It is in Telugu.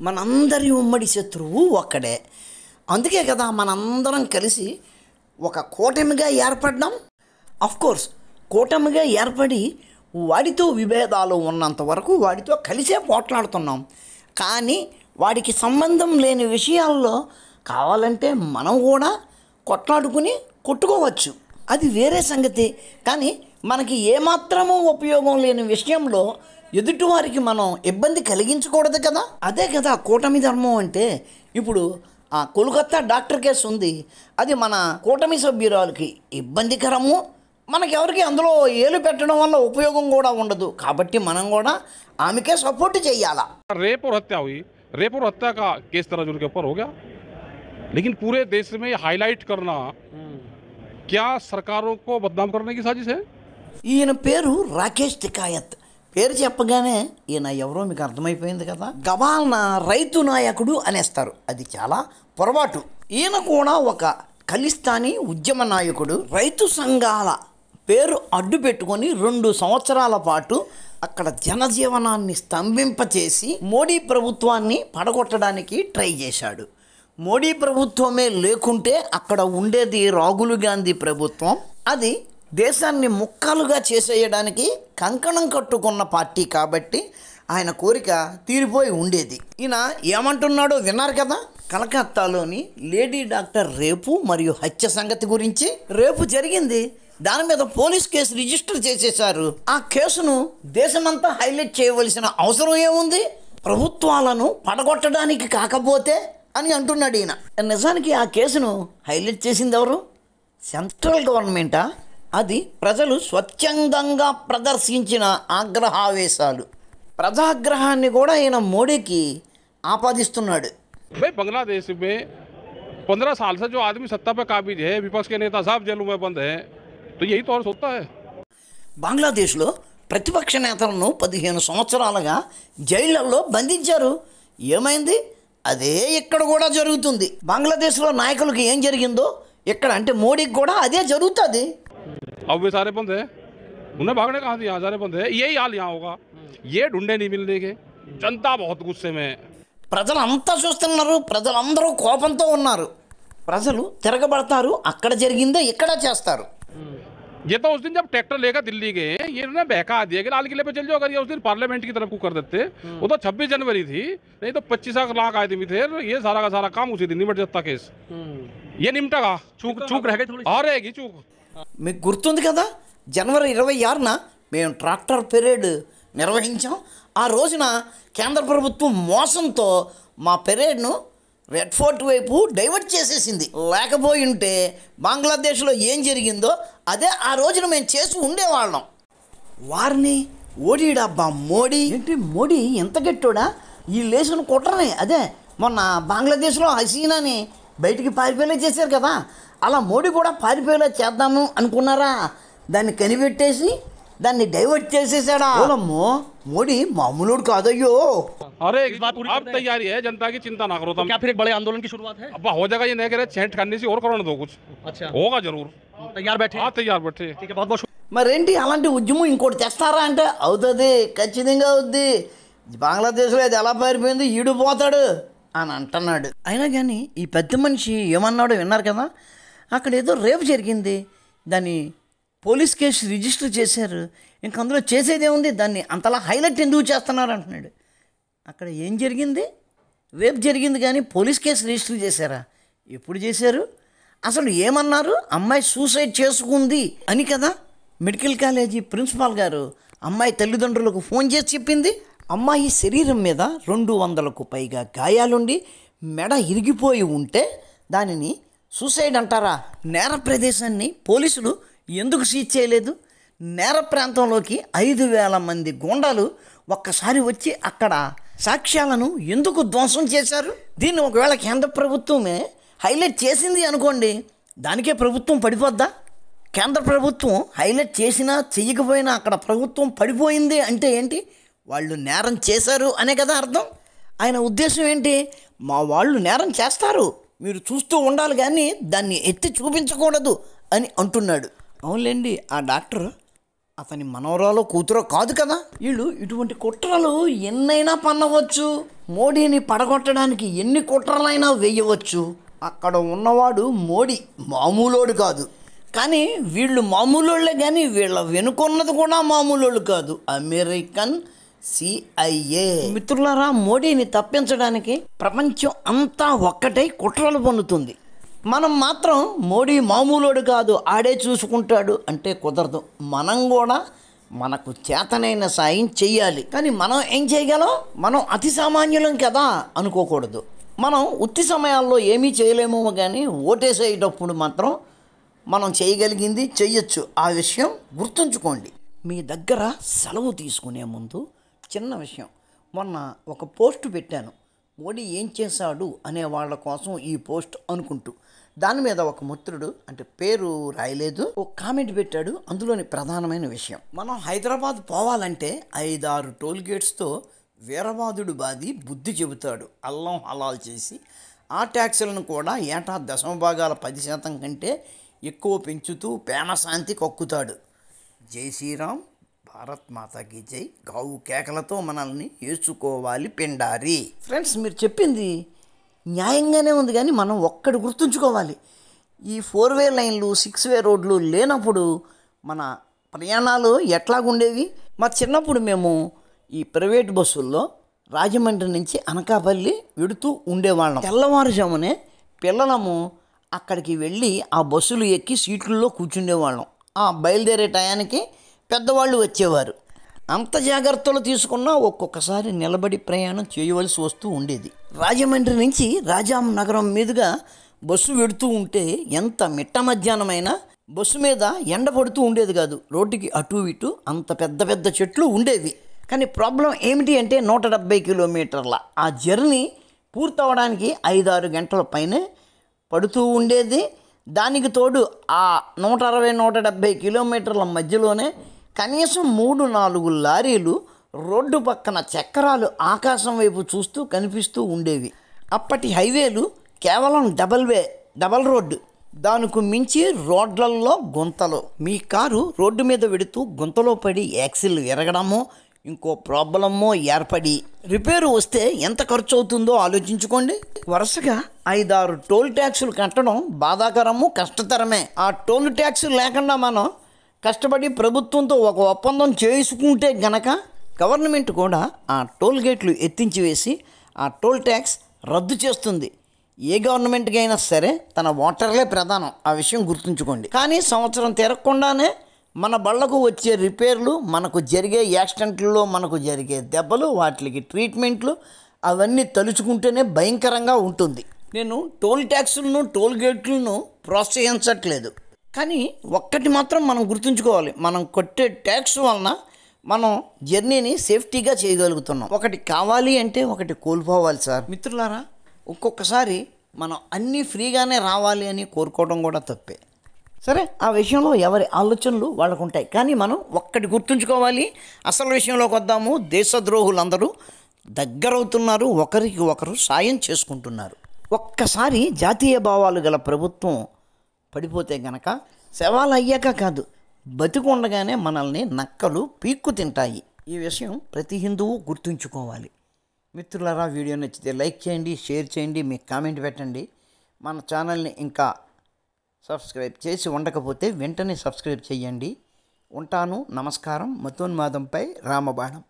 మనందరి ఉమ్మడి శత్రువు ఒక్కడే. అందుకే కదా మనందరం కలిసి ఒక కూటమిగా ఏర్పడ్డాం. కోర్స్ కూటమిగా ఏర్పడి వాడితో విభేదాలు ఉన్నంత వరకు వాడితో కలిసే పోట్లాడుతున్నాం. కానీ వాడికి సంబంధం లేని విషయాల్లో కావాలంటే మనం కూడా కొట్టుకోవచ్చు, అది వేరే సంగతి. కానీ మనకి ఏమాత్రమూ ఉపయోగం లేని విషయంలో ఎదుటివారికి మనం ఇబ్బంది కలిగించకూడదు కదా. అదే కదా కూటమి ధర్మం అంటే. ఇప్పుడు ఆ కోల్కతా డాక్టర్ కేసు ఉంది, అది మన కూటమి సభ్యురాలకి ఇబ్బందికరము, మనకెవరికి అందులో ఏలు పెట్టడం వల్ల ఉపయోగం కూడా ఉండదు. కాబట్టి మనం కూడా ఆమెకే సపోర్ట్ చేయాలా. रेप और हत्या हुई, रेप और हत्या का केस तरह उनके ऊपर हो गया, लेकिन पूरे देश में हाईलाइट करना क्या सरकारों को बदनाम करने की साजिश है? ఈయన పేరు రాకేష్ తికాయత్. పేరు చెప్పగానే ఈయన ఎవరో మీకు అర్థమైపోయింది కదా. గబాల్న రైతు నాయకుడు అనేస్తారు, అది చాలా పొరపాటు. ఈయన కూడా ఒక ఖలిస్తానీ ఉద్యమ నాయకుడు. రైతు సంఘాల పేరు అడ్డు పెట్టుకొని 2 సంవత్సరాల పాటు అక్కడ జనజీవనాన్ని స్తంభింపచేసి మోడీ ప్రభుత్వాన్ని పడగొట్టడానికి ట్రై చేశాడు. మోడీ ప్రభుత్వమే లేకుంటే అక్కడ ఉండేది రాహుల్ గాంధీ ప్రభుత్వం. అది దేశాన్ని ముక్కలుగా చేసేయడానికి కంకణం కట్టుకున్న పార్టీ కాబట్టి ఆయన కోరిక తీరిపోయి ఉండేది. ఈయన ఏమంటున్నాడో విన్నారు కదా. కలకత్తాలోని లేడీ డాక్టర్ రేపు మరియు హత్య సంగతి గురించి. రేపు జరిగింది, దాని మీద పోలీస్ కేసు రిజిస్టర్ చేసేశారు. ఆ కేసును దేశమంతా హైలైట్ చేయవలసిన అవసరం ఏముంది? ప్రభుత్వాలను పడగొట్టడానికి కాకపోతే అని అంటున్నాడు ఈయన. నిజానికి ఆ కేసును హైలైట్ చేసింది ఎవరు? సెంట్రల్ గవర్నమెంటా? అది ప్రజలు స్వచ్ఛందంగా ప్రదర్శించిన ఆగ్రహావేశాలు. ప్రజాగ్రహాన్ని కూడా ఈయన మోడీకి ఆపాదిస్తున్నాడు. भाई बांग्लादेश में 15 साल से जो आदमी सत्ता पे काबिज है, विपक्ष के नेता सब जेलों में बंद है, तो यही तो और होता है. బంగ్లాదేశ్లో ప్రతిపక్ష నేతలను 15 సంవత్సరాలుగా జైళ్లలో బంధించారు. ఏమైంది? అదే ఇక్కడ కూడా జరుగుతుంది. బంగ్లాదేశ్లో నాయకులకు ఏం జరిగిందో ఇక్కడ అంటే మోడీకి కూడా అదే జరుగుతుంది. अब वे सारे बंद है, उन्हें भागने कहाँ दिया, सारे बंद है. यही हाल यहाँ होगा, ये ढूंढे नहीं मिलने के. जनता बहुत गुस्से में. ప్రజలంతా చూస్తున్నారు, ప్రజలందరూ కోపంతో ఉన్నారు. ప్రజలు తిరగబడతారు, అక్కడ జరిగిందే ఇక్కడ చేస్తారు. ये तो उस दिन जब ट्रैक्टर लेकर दिल्ली गए, ये उन्होंने बहका दिया कि लाल किले पे चल जाओ. अगर ये उस दिन पार्लियामेंट की तरफ को कर देते, वो तो 26 जनवरी थी, नहीं तो 25 लाख आदमी थे. ये सारा का सारा काम उसी दिन निपट जाता केस. ये निपटेगा. चूक रह गई, और रहेगी चूक. మీకు గుర్తుంది కదా, జనవరి 26న మేము ట్రాక్టర్ పెరేడ్ నిర్వహించాం. ఆ రోజున కేంద్ర ప్రభుత్వం మోసంతో మా పెరేడ్ను రెడ్ ఫోర్ట్ వైపు డైవర్ట్ చేసేసింది. లేకపోయి ఉంటే బంగ్లాదేశ్లో ఏం జరిగిందో అదే ఆ రోజున మేము చేసి ఉండేవాళ్ళం. వారిని ఓడిడబ్బా మోడీ ఏంటి, మోడీ ఎంత గట్టోడా, ఈ లేసును కుట్రనే. అదే మొన్న బంగ్లాదేశ్లో హసీనాని బయటికి పారిపోయేలా చేశారు కదా, అలా మోడీ కూడా పారిపోయేలా చేద్దాము అనుకున్నారా? దాన్ని కనిపెట్టేసి దాన్ని డైవర్ట్ చేసేసాడా. మోడీ మామూలుడు కాదయ్యో. अरे अब तैयारी है, जनता की चिंता ना करो तुम. क्या फिर एक बड़े आंदोलन की शुरुआत है? अब हो जाएगा, ये नहीं कह रहे छेंट करने से और करने दो कुछ. अच्छा, होगा जरूर. तैयार बैठे? हाँ तैयार बैठे. ठीक है, बहुत बहुत మరేంటి అలాంటి ఉద్యమం ఇంకోటి తెస్తారా అంటే అవుతుంది, ఖచ్చితంగా అవుద్ది. బంగ్లాదేశ్లో అది ఎలా పారిపోయింది, ఈడు పోతాడు అని అంటున్నాడు. అయినా కానీ ఈ పెద్ద మనిషి ఏమన్నాడో విన్నారు కదా. అక్కడ ఏదో రేపు జరిగింది, దాన్ని పోలీస్ కేసు రిజిస్టర్ చేశారు. ఇంక అందులో చేసేదేముంది, దాన్ని అంతలా హైలైట్ ఎందుకు చేస్తున్నారు అంటున్నాడు. అక్కడ ఏం జరిగింది? రేపు జరిగింది, కానీ పోలీస్ కేసు రిజిస్టర్ చేశారా? ఎప్పుడు చేశారు? అసలు ఏమన్నారు? అమ్మాయి సూసైడ్ చేసుకుంది అని కదా మెడికల్ కాలేజీ ప్రిన్సిపాల్ గారు అమ్మాయి తల్లిదండ్రులకు ఫోన్ చేసి చెప్పింది. అమ్మాయి శరీరం మీద 200కు పైగా గాయాలుండి మెడ ఇరిగిపోయి ఉంటే దానిని సూసైడ్ అంటారా? నేర ప్రదేశాన్ని పోలీసులు ఎందుకు సీజ్ చేయలేదు? నేర ప్రాంతంలోకి 5,000 మంది గూండాలు ఒక్కసారి వచ్చి అక్కడ సాక్ష్యాలను ఎందుకు ధ్వంసం చేశారు? దీన్ని ఒకవేళ కేంద్ర ప్రభుత్వమే హైలైట్ చేసింది అనుకోండి, దానికే ప్రభుత్వం పడిపోద్దా? కేంద్ర ప్రభుత్వం హైలైట్ చేసినా చెయ్యకపోయినా అక్కడ ప్రభుత్వం పడిపోయింది అంటే ఏంటి? వాళ్ళు నేరం చేశారు అనే కదా అర్థం. ఆయన ఉద్దేశం ఏంటి? మా వాళ్ళు నేరం చేస్తారు, మీరు చూస్తూ ఉండాలి కానీ దాన్ని ఎత్తి చూపించకూడదు అని అంటున్నాడు. అవునులేండి, ఆ డాక్టర్ అతని మనవరాలో కూతురో కాదు కదా. వీళ్ళు ఇటువంటి కుట్రలు ఎన్నైనా పన్నవచ్చు. మోడీని పడగొట్టడానికి ఎన్ని కుట్రలైనా వేయవచ్చు. అక్కడ ఉన్నవాడు మోడీ మామూలోడు కాదు. కానీ వీళ్ళు మామూలోళ్ళే, కానీ వీళ్ళ వెనుకున్నది కూడా మామూలోళ్ళు కాదు. American CIA. మిత్రులారా, మోడీని తప్పించడానికి ప్రపంచం అంతా ఒక్కటై కుట్రలు పన్నుతుంది. మనం మాత్రం మోడీ మామూలోడు కాదు, ఆడే చూసుకుంటాడు అంటే కుదరదు. మనం కూడా మనకు చేతనైన సాయం చెయ్యాలి. కానీ మనం ఏం చేయగలం? మనం అతి సామాన్యులం కదా అనుకోకూడదు. మనం ఉత్తి సమయాల్లో ఏమీ చేయలేమో, కానీ ఓటేసేటప్పుడు మాత్రం మనం చేయగలిగింది చెయ్యొచ్చు. ఆ విషయం గుర్తుంచుకోండి. మీ దగ్గర సెలవు తీసుకునే ముందు చిన్న విషయం. మొన్న ఒక పోస్ట్ పెట్టాను, మోడీ ఏం చేశాడు అనే వాళ్ళ కోసం ఈ పోస్ట్ అనుకుంటూ. దాని మీద ఒక మిత్రుడు, అంటే పేరు రాయలేదు, ఒక కామెంట్ పెట్టాడు. అందులోని ప్రధానమైన విషయం, మనం హైదరాబాద్ పోవాలంటే 5-6 టోల్ గేట్స్తో వీరబాదుడు బాది బుద్ధి చెబుతాడు. అల్లం హలాల్ చేసి ఆ ట్యాక్సులను కూడా ఏటా 10% కంటే ఎక్కువ పెంచుతూ పేమశాంతి కక్కుతాడు. జై శ్రీరామ్, భారత్ మాతాకి జై. గావు కేకలతో మనల్ని ఏసుకోవాలి పిండారి. ఫ్రెండ్స్, మీరు చెప్పింది న్యాయంగానే ఉంది, కానీ మనం ఒక్కటి గుర్తుంచుకోవాలి. ఈ 4-వే లైన్లు 6-వే రోడ్లు లేనప్పుడు మన ప్రయాణాలు ఎట్లాగుండేవి? మా చిన్నప్పుడు మేము ఈ ప్రైవేట్ బస్సుల్లో రాజమండ్రి నుంచి అనకాపల్లి వెడుతూ ఉండేవాళ్ళం. తెల్లవారుజామునే పిల్లలము అక్కడికి వెళ్ళి ఆ బస్సులు ఎక్కి సీట్లలో కూర్చుండేవాళ్ళం. ఆ బయలుదేరే టయానికి పెద్దవాళ్ళు వచ్చేవారు. అంత జాగ్రత్తలు తీసుకున్నా ఒక్కొక్కసారి నిలబడి ప్రయాణం చేయవలసి వస్తూ ఉండేది. రాజమండ్రి నుంచి రాజాం నగరం మీదుగా బస్సు వెడుతూ ఉంటే ఎంత మిట్ట మధ్యాహ్నమైనా బస్సు మీద ఎండ పడుతూ ఉండేది కాదు. రోడ్డుకి అటు ఇటు అంత పెద్ద పెద్ద చెట్లు ఉండేవి. కానీ ప్రాబ్లం ఏమిటి అంటే 170 కిలోమీటర్ల ఆ జర్నీ పూర్తవడానికి 5-6 గంటల పైనే పడుతూ ఉండేది. దానికి తోడు ఆ 160-170 కిలోమీటర్ల మధ్యలోనే కనీసం 3-4 లారీలు రోడ్డు పక్కన చక్రాలు ఆకాశం వైపు చూస్తూ కనిపిస్తూ ఉండేవి. అప్పటి హైవేలు కేవలం డబల్ రోడ్డు. దానికి మించి రోడ్లల్లో గుంతలు. మీ కారు రోడ్డు మీద వెడుతూ గుంతలో పడి యాక్సిల్ విరగడమో ఇంకో ప్రాబ్లమో ఏర్పడి రిపేరు వస్తే ఎంత ఖర్చు అవుతుందో ఆలోచించుకోండి. వరుసగా 5-6 టోల్ ట్యాక్సులు కట్టడం బాధాకరము, కష్టతరమే. ఆ టోల్ ట్యాక్సులు లేకుండా మనం కష్టపడి ప్రభుత్వంతో ఒక ఒప్పందం చేసుకుంటే గనక గవర్నమెంట్ కూడా ఆ టోల్ గేట్లు ఎత్తించి వేసి ఆ టోల్ ట్యాక్స్ రద్దు చేస్తుంది. ఏ గవర్నమెంట్కి అయినా సరే తన ఓటర్లే ప్రధానం, ఆ విషయం గుర్తుంచుకోండి. కానీ సంవత్సరం తిరగకుండానే మన బళ్ళకు వచ్చే రిపేర్లు, మనకు జరిగే యాక్సిడెంట్లలో మనకు జరిగే దెబ్బలు, వాటికి ట్రీట్మెంట్లు, అవన్నీ తలుచుకుంటేనే భయంకరంగా ఉంటుంది. నేను టోల్ ట్యాక్సులను టోల్ గేట్లను ప్రోత్సహించట్లేదు, కానీ ఒక్కటి మాత్రం మనం గుర్తుంచుకోవాలి. మనం కొట్టే ట్యాక్స్ వలన మనం జర్నీని సేఫ్టీగా చేయగలుగుతున్నాం. ఒకటి కావాలి అంటే ఒకటి కోల్పోవాలి సార్. మిత్రులారా, ఒక్కొక్కసారి మనం అన్నీ ఫ్రీగానే రావాలి అని కోరుకోవడం కూడా తప్పే. సరే, ఆ విషయంలో ఎవరి ఆలోచనలు వాళ్ళకు ఉంటాయి. కానీ మనం ఒక్కటి గుర్తుంచుకోవాలి. అసలు విషయంలోకి వద్దాము. దేశద్రోహులందరూ దగ్గరవుతున్నారు, ఒకరికి ఒకరు సాయం చేసుకుంటున్నారు. ఒక్కసారి జాతీయ భావాలు గల ప్రభుత్వం పడిపోతే గనక శవాలు అయ్యాక కాదు, బతికుండగానే మనల్ని నక్కలు పీక్కు తింటాయి. ఈ విషయం ప్రతి హిందువు గుర్తుంచుకోవాలి. మిత్రులారా, వీడియో నచ్చితే లైక్ చేయండి, షేర్ చేయండి, మీ కామెంట్ పెట్టండి. మన ఛానల్ని ఇంకా సబ్స్క్రైబ్ చేసి ఉండకపోతే వెంటనే సబ్స్క్రైబ్ చేయండి. ఉంటాను. నమస్కారం. మతోన్మాదంపై రామబాణం.